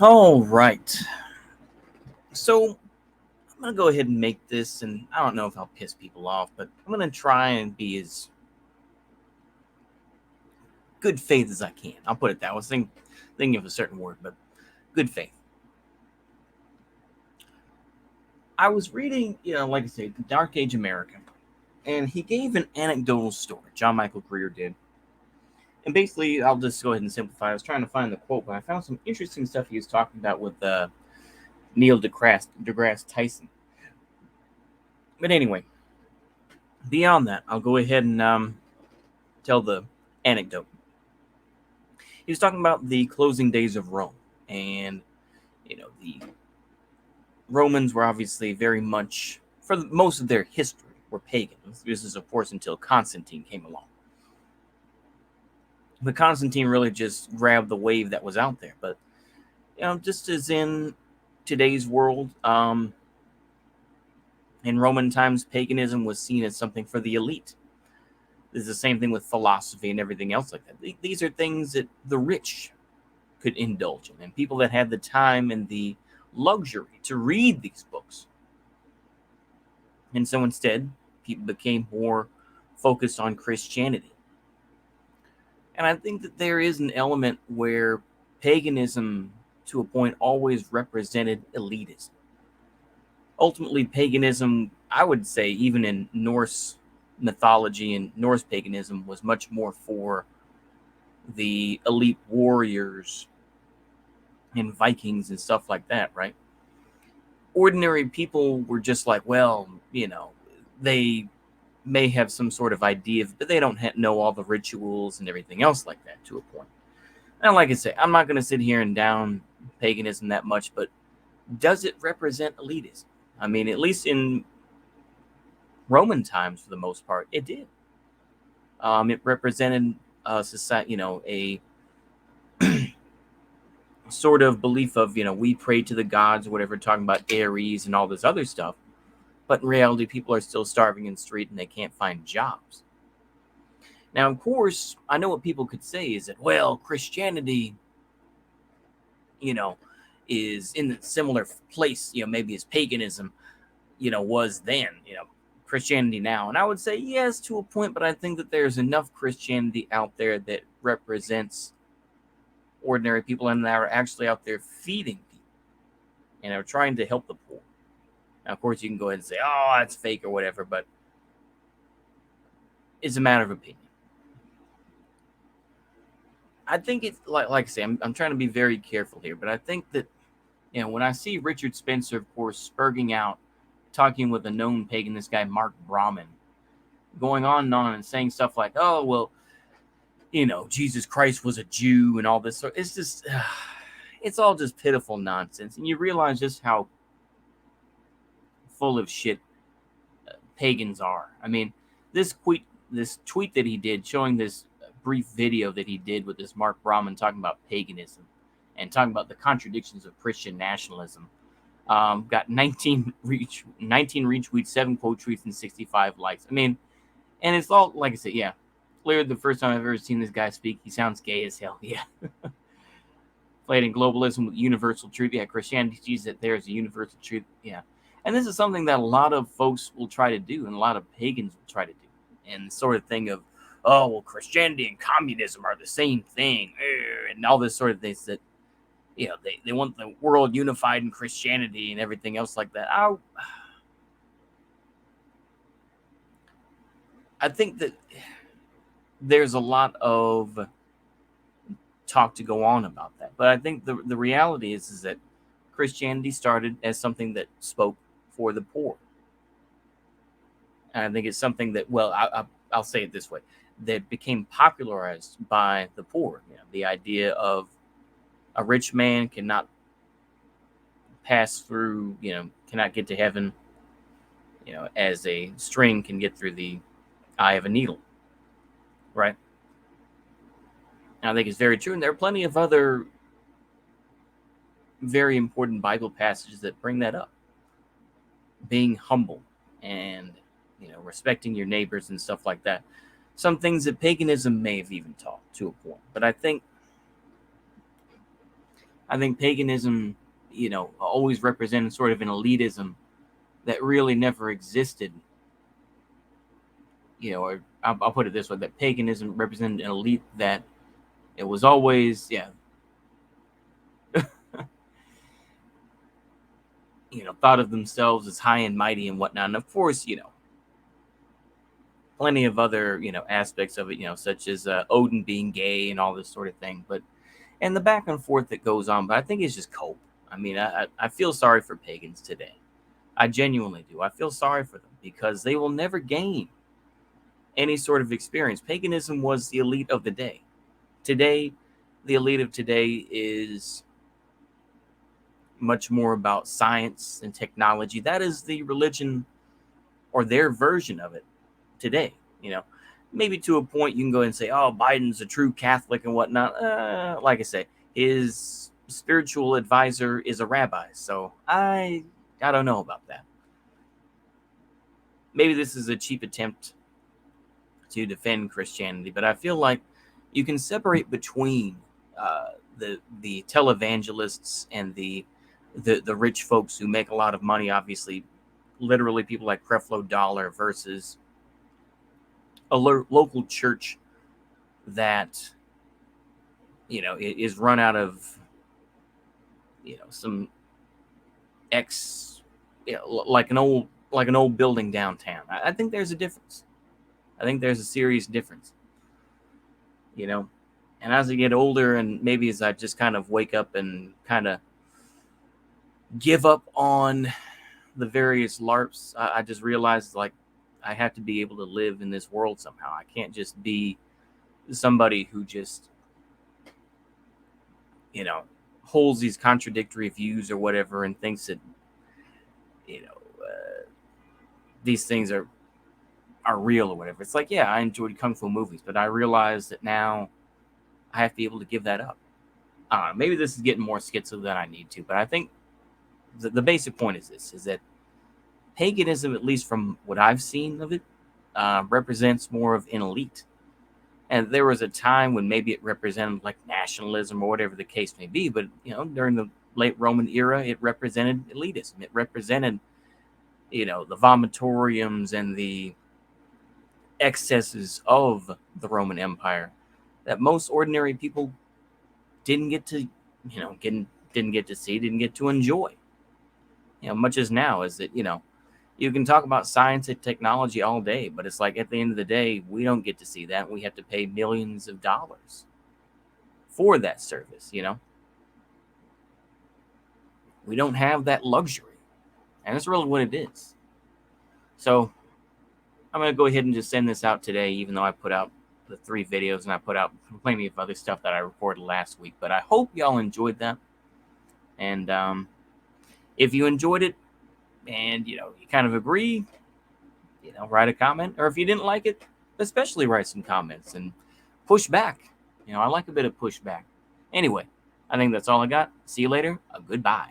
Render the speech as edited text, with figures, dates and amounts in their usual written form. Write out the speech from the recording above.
All right. So I'm going to go ahead and make this, and I don't know if I'll piss people off, but I'm going to try and be as good faith as I can. I'll put it that way. I was thinking of a certain word, but good faith. I was reading, like I say, The Dark Age America, and he gave an anecdotal story. John Michael Greer did. And basically, I'll just go ahead and simplify. I was trying to find the quote, but I found some interesting stuff he was talking about with Neil deGrasse Tyson. But anyway, beyond that, I'll go ahead and tell the anecdote. He was talking about the closing days of Rome, and the Romans were obviously very much, for most of their history, were pagans. This is, of course, until Constantine came along. But Constantine really just grabbed the wave that was out there. But just as in today's world, in Roman times, paganism was seen as something for the elite. It's the same thing with philosophy and everything else like that. These are things that the rich could indulge in, and people that had the time and the luxury to read these books. And so instead, people became more focused on Christianity. And I think that there is an element where paganism, to a point, always represented elitism. Ultimately, paganism, I would say, even in Norse mythology and Norse paganism, was much more for the elite warriors and Vikings and stuff like that, right? Ordinary people were just like, well, they may have some sort of idea, but they don't know all the rituals and everything else like that to a point. And like I say, I'm not going to sit here and down paganism that much, but does it represent elitism? I mean, at least in Roman times, for the most part, it did. It represented a society, a sort of belief of, we pray to the gods or whatever, talking about Ares and all this other stuff. But in reality, people are still starving in the street and they can't find jobs. Now, of course, I know what people could say is that, well, Christianity, you know, is in a similar place, maybe as paganism, was then, Christianity now. And I would say yes to a point, but I think that there's enough Christianity out there that represents ordinary people and that are actually out there feeding people and are trying to help the poor. Now, of course, you can go ahead and say, oh, that's fake or whatever, but it's a matter of opinion. I think it's like I say, I'm trying to be very careful here, but I think that, when I see Richard Spencer, of course, spurging out, talking with a known pagan, this guy, Mark Brahman, going on and on and saying stuff like, oh, well, Jesus Christ was a Jew and all this. So it's just, it's all just pitiful nonsense. And you realize just how full of shit pagans are. I mean, this tweet that he did showing this brief video that he did with this Mark Brahman talking about paganism and talking about the contradictions of Christian nationalism. Got 19 retweets, 7 quote tweets, and 65 likes. I mean, and it's all, like I said, yeah, clearly the first time I've ever seen this guy speak, he sounds gay as hell. Yeah. Fighting globalism with universal truth. Yeah, Christianity sees that there is a universal truth. Yeah. And this is something that a lot of folks will try to do, and a lot of pagans will try to do. And the sort of thing of, oh, well, Christianity and communism are the same thing, and all this sort of things that, they want the world unified in Christianity and everything else like that. I think that there's a lot of talk to go on about that. But I think the reality is that Christianity started as something that spoke for the poor. And I think it's something that, well, I'll say it this way, that became popularized by the poor. The idea of a rich man cannot pass through, cannot get to heaven, as a string can get through the eye of a needle, right? And I think it's very true. And there are plenty of other very important Bible passages that bring that up. Being humble and, respecting your neighbors and stuff like that. Some things that paganism may have even taught to a point. But I think I think paganism, always represented sort of an elitism that really never existed. Or I'll put it this way: that paganism represented an elite that it was always, thought of themselves as high and mighty and whatnot. And of course, plenty of other, aspects of it, such as Odin being gay and all this sort of thing. But and the back and forth that goes on. But I think it's just cope. I mean, I feel sorry for pagans today. I genuinely do. I feel sorry for them because they will never gain any sort of experience. Paganism was the elite of the day. Today, the elite of today is much more about science and technology. That is the religion or their version of it today. Maybe to a point you can go and say, oh, Biden's a true Catholic and whatnot. Like I say, his spiritual advisor is a rabbi. So I don't know about that. Maybe this is a cheap attempt to defend Christianity, but I feel like you can separate between the televangelists and the rich folks who make a lot of money, obviously, literally people like Creflo Dollar, versus a local church that is run out of some like an old building downtown. I think there's a difference. I think there's a serious difference. And as I get older, and maybe as I just kind of wake up and kind of give up on the various LARPs, I just realized, like, I have to be able to live in this world somehow. I can't just be somebody who just, holds these contradictory views or whatever and thinks that, these things are real or whatever. It's like, yeah, I enjoyed Kung Fu movies, but I realize that now I have to be able to give that up. I don't know, maybe this is getting more schizo than I need to, but I think the basic point is this, is that paganism, at least from what I've seen of it, represents more of an elite. And there was a time when maybe it represented like nationalism or whatever the case may be, but during the late Roman era, it represented elitism. It represented, the vomitoriums and the excesses of the Roman Empire that most ordinary people didn't get to, didn't get to see, didn't get to enjoy. Much as now is that, you can talk about science and technology all day, but it's like at the end of the day, we don't get to see that. We have to pay millions of dollars for that service, We don't have that luxury. And that's really what it is. So I'm going to go ahead and just send this out today, even though I put out the 3 videos and I put out plenty of other stuff that I recorded last week. But I hope y'all enjoyed that. And if you enjoyed it and, you kind of agree, write a comment. Or if you didn't like it, especially write some comments and push back. I like a bit of pushback. Anyway, I think that's all I got. See you later. Goodbye.